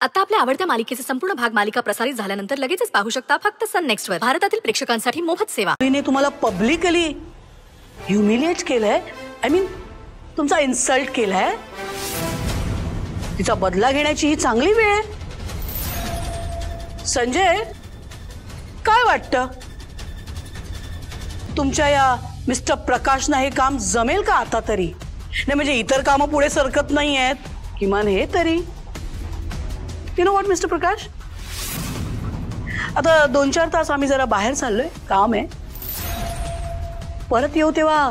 आता आपल्या आवडत्या मालिकेचे संपूर्ण भाग मालिका प्रसारित झाल्यानंतर लगेचच पाहू शकता फक्त सन नेक्स्ट वर. भारतातील प्रेक्षकांसाठी मोफत सेवा. तिने तुम्हाला पब्लिकली ह्युमिलिएट केलंय. आय मीन तुमचा इन्सल्ट केलाय. तिचा बदला घेण्याची ही चांगली वेळ आहे. संजय, काय वाटतं तुमच्या या मिस्टर प्रकाशना हे काम जमेल का आता तरी? नाही म्हणजे इतर कामं पुढे सरकत नाही आहेत, किमान हे तरी. यू नो व्हॉट मिस्टर प्रकाश, आता 2-4 तास आम्ही जरा बाहेर चाललोय, काम आहे. परत येऊ तेव्हा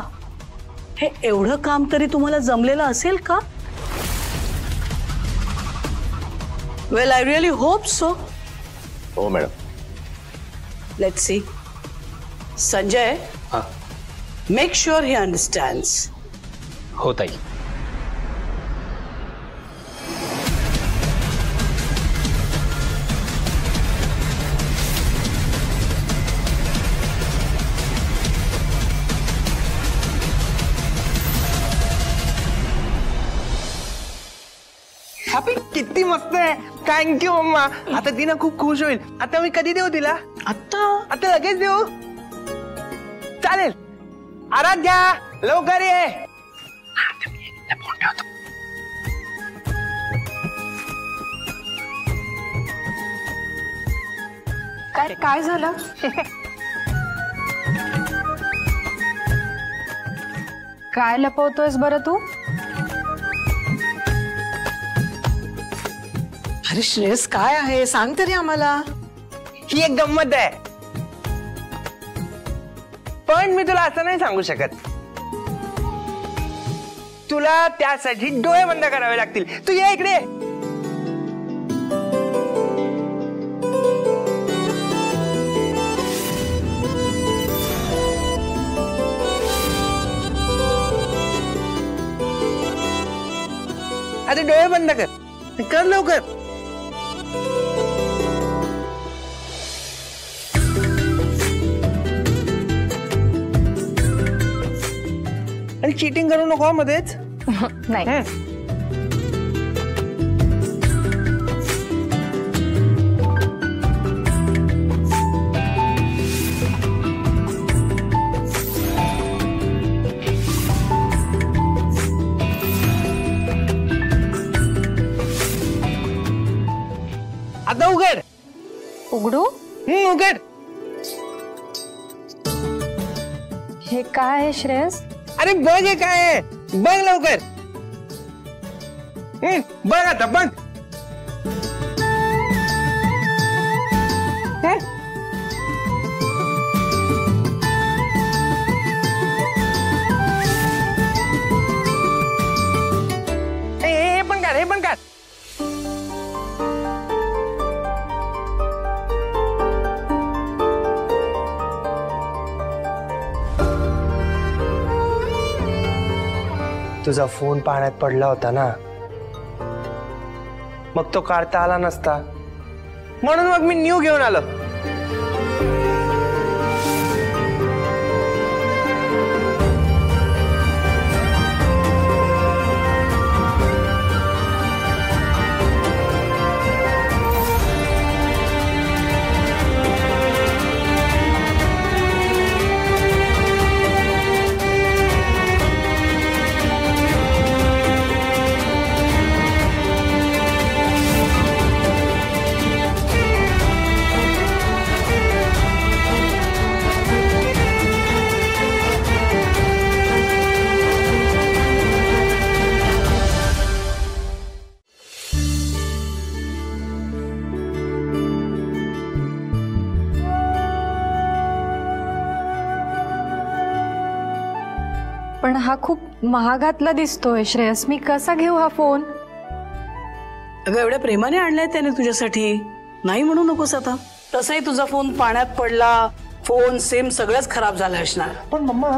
हे एवढं काम तरी तुम्हाला जमलेलं असेल का? Well I really hope so. हो madam. Let's see. Sanjay, make sure he understands. हो ताई. किती मस्त आहे. Thank you mumma. आता ती ना खूप खुश होईल. आता मी कधी देऊ तिला? आता लगेच देऊ? चालेल. आराध्या लवकर ये. काय झालं? काय लपवतोयस बरं तू? अरे श्रेयस, काय आहे सांग तरी आम्हाला. ही एक गंमत आहे, पण मी तुला असं नाही सांगू शकत. तुला त्यासाठी डोळे बंद करावे लागतील. तू ये इकडे. आता डोळे बंद कर लवकर. आणि चीटिंग करू नको मध्येच. नाही. आता उघड. उघडू? उघड. हे काय आहे श्रेयस? अरे बघ हे काय आहे. बघ लवकर. बघ आता बघ. हे पण काढ. हे पण काढ. तुझा फोन पाण्यात पडला होता ना, मग तो काढता आला नसता, म्हणून मग मी न्यू घेऊन आलो. पण हा खूप महागातला दिसतोय श्रेयस. मी कसा घेऊ हा फोन? अगं एवढ्या प्रेमाने आणलाय त्याने तुझ्यासाठी. नाही म्हणू नकोस आता. तसंही तुझा फोन पाण्यात पडला, फोन सिम सगळंच खराब झालं असणार. पण मम्मा,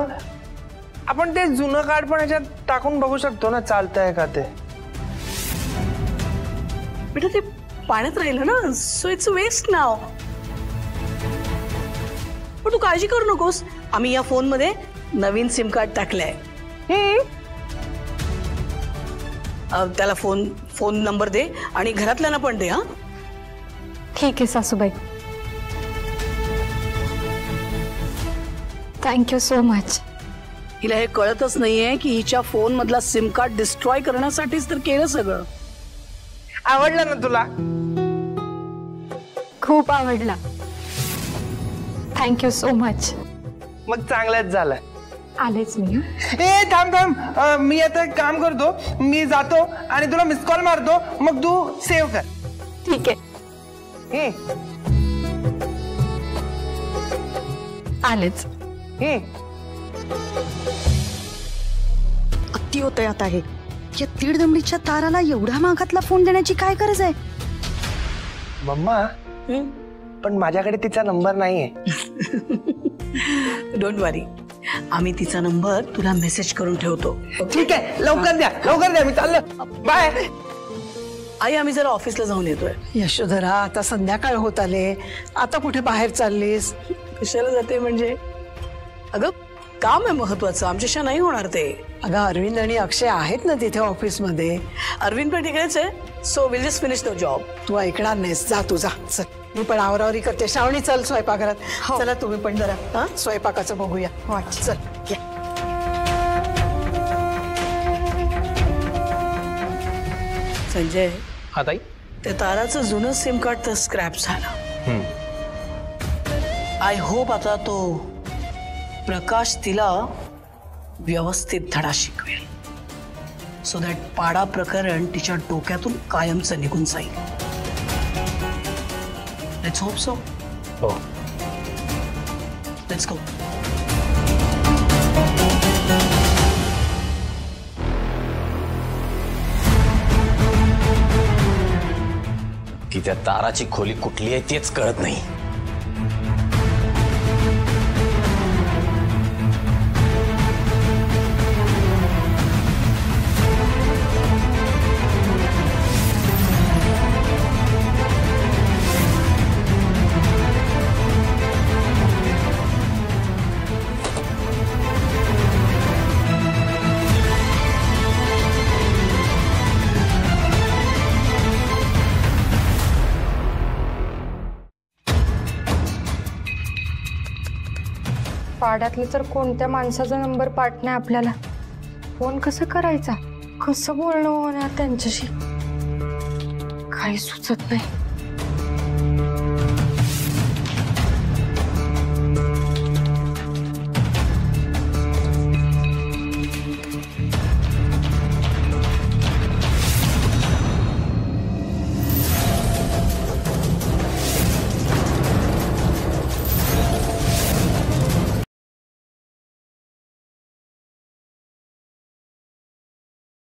आपण ते जुनं कार्ड पण ह्याच्यात टाकून बघू शकतो ना, चालतंय का ते? बेटा ते पाण्यात राहिलं ना, सो इट्स वेस्ट नाव. पण तू काळजी करू नकोस. आम्ही या फोन मध्ये नवीन सिम कार्ड टाकलंय. त्याला फोन नंबर दे आणि घरातल्यांना पण दे. हा ठीक आहे सासूबाई. Thank you so much. हिला हे कळतच नाहीये की हिच्या फोन मधला सिम कार्ड डिस्ट्रॉय करण्यासाठीच तर केलं सगळं. आवडलं ना तुला? खूप आवडला. Thank you so much. मग चांगलंच झालं. आलेच मी. ए थांब थांब, मी आता एक काम करतो, मी जातो आणि तुला मिस कॉल मारतो, मग तू सेव्ह कर. ठीक आहे. आलेच. अति होतंय आता हे. या तीड दमडीच्या ताराला एवढ्या महागातला फोन देण्याची काय गरज आहे? मम्मा, पण माझ्याकडे तिचा नंबर नाहीये. डोंट वरी, आम्ही तिचा नंबर तुला मेसेज करून ठेवतो. ठीक आहे, लवकर द्या, मी चाललो. बाय. आई, आम्ही जरा ऑफिसला जाऊन येतोय. यशोधरा, आता संध्याकाळ होत आले, आता कुठे बाहेर चाललीस? कशाला जाते म्हणजे? अगं काम आहे महत्वाचं, आमच्याशी नाही होणार ते. अगं अरविंद आणि अक्षय आहेत ना तिथे ऑफिस मध्ये. अरविंद पण तिकडेच आहे, so will just finish the job. तू ऐकणार नाहीस, जा तू जा. चल, मी पण आवरावरी करते. श्रावणी चल स्वयंपाकघरात. चला तुम्ही पण जरा हा स्वयंपाकाचं बघूया. चल या. संजय, हा ताई. त्या ताराचं जुनं सिम कार्ड तर स्क्रॅप झालं. आय होप आता तो प्रकाश तिला व्यवस्थित धडा शिकवेल, सो दॅट पाडा प्रकरण तिच्या डोक्यातून कायमचं निघून जाईल. Let's hope so. हो. Let's go. ती त्या ताराची खोली कुठली आहे तेच कळत नाही. पाड्यातलं तर कोणत्या माणसाचा नंबर पाठ नाही आपल्याला. फोन कसं करायचा, कसं बोलणं होणार त्यांच्याशी, काही सुचत नाही.